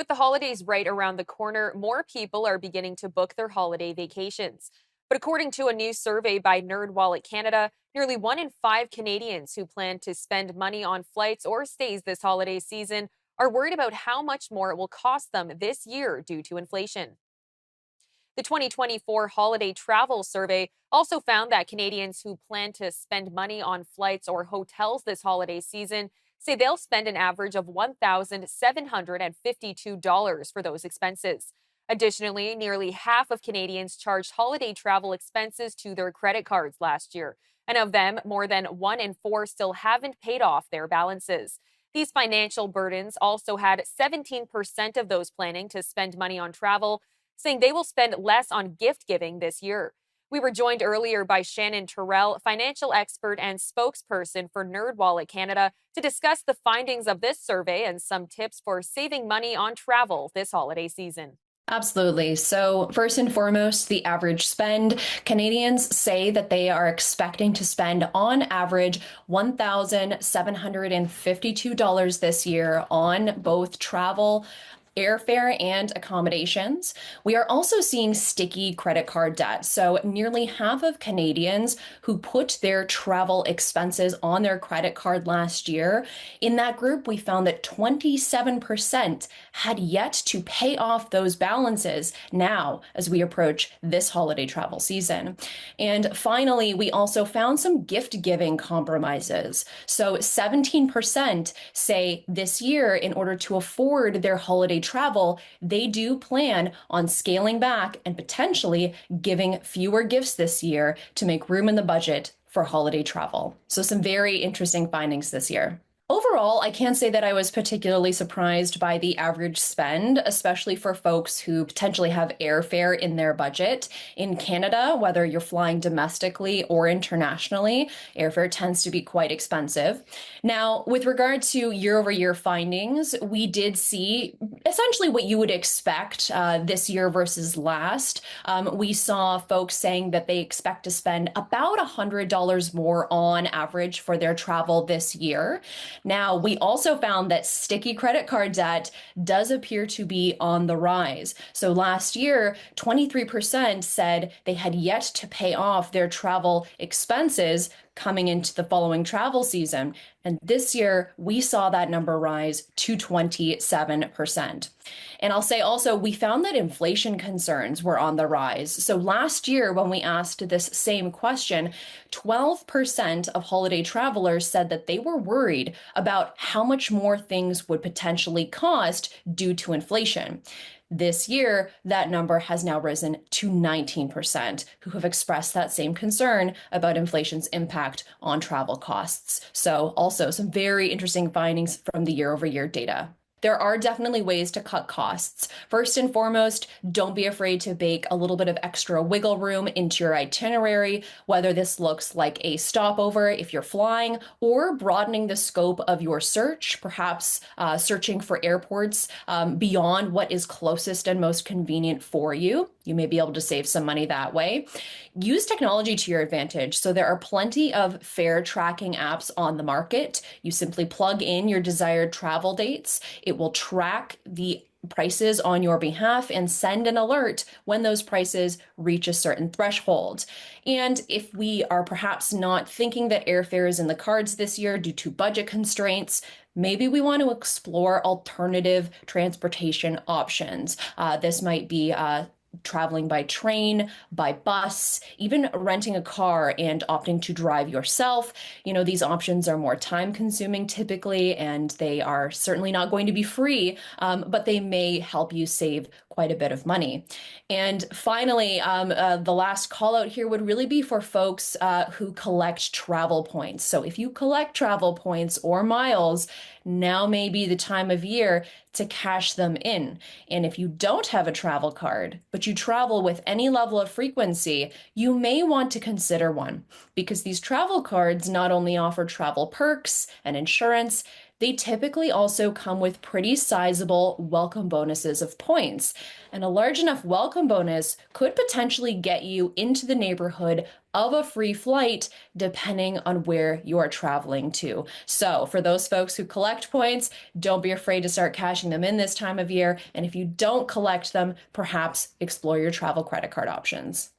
With the holidays right around the corner, more people are beginning to book their holiday vacations. But according to a new survey by NerdWallet Canada, nearly 1 in 5 Canadians who plan to spend money on flights or stays this holiday season are worried about how much more it will cost them this year due to inflation. The 2024 Holiday Travel Survey also found that Canadians who plan to spend money on flights or hotels this holiday season say they'll spend an average of $1,752 for those expenses. Additionally, nearly half of Canadians charged holiday travel expenses to their credit cards last year, and of them, more than 1 in 4 still haven't paid off their balances. These financial burdens also had 17% of those planning to spend money on travel saying they will spend less on gift giving this year. We were joined earlier by Shannon, Terrell, financial expert and spokesperson for NerdWallet Canada, to discuss the findings of this survey and some tips for saving money on travel this holiday season. Absolutely. So, first and foremost, the average spend. Canadians say that they are expecting to spend on average $1,752 this year on both travel, airfare, and accommodations. We are also seeing sticky credit card debt. So, nearly half of Canadians who put their travel expenses on their credit card last year, in that group, we found that 27% had yet to pay off those balances now as we approach this holiday travel season. And finally, we also found some gift giving compromises. So, 17% say this year, in order to afford their holiday travel, they do plan on scaling back and potentially giving fewer gifts this year to make room in the budget for holiday travel. So, some very interesting findings this year. Overall, I can't say that I was particularly surprised by the average spend, especially for folks who potentially have airfare in their budget. In Canada, whether you're flying domestically or internationally, airfare tends to be quite expensive. Now, with regard to year over year findings, we did see essentially what you would expect this year versus last. We saw folks saying that they expect to spend about $100 more on average for their travel this year. Now, we also found that sticky credit card debt does appear to be on the rise. So last year, 23% said they had yet to pay off their travel expenses coming into the following travel season. And this year, we saw that number rise to 27%. And I'll say also, we found that inflation concerns were on the rise. So last year, when we asked this same question, 12% of holiday travelers said that they were worried about how much more things would potentially cost due to inflation. This year, that number has now risen to 19% who have expressed that same concern about inflation's impact on travel costs. So also some very interesting findings from the year over year data. There are definitely ways to cut costs. First and foremost, don't be afraid to bake a little bit of extra wiggle room into your itinerary, whether this looks like a stopover if you're flying, or broadening the scope of your search, perhaps searching for airports beyond what is closest and most convenient for you. You may be able to save some money that way. Use technology to your advantage. So there are plenty of fare tracking apps on the market. You simply plug in your desired travel dates. It will track the prices on your behalf and send an alert when those prices reach a certain threshold. And if we are perhaps not thinking that airfare is in the cards this year due to budget constraints, maybe we want to explore alternative transportation options. This might be traveling by train, by bus, even renting a car and opting to drive yourself. You know, these options are more time consuming typically, and they are certainly not going to be free, but they may help you save quite a bit of money. And finally, the last call out here would really be for folks who collect travel points. So if you collect travel points or miles, now may be the time of year to cash them in. And if you don't have a travel card, but you travel with any level of frequency, you may want to consider one, because these travel cards not only offer travel perks and insurance, they typically also come with pretty sizable welcome bonuses of points. And a large enough welcome bonus could potentially get you into the neighborhood of a free flight depending on where you are traveling to. So, for those folks who collect points, don't be afraid to start cashing them in this time of year. And if you don't collect them, perhaps explore your travel credit card options.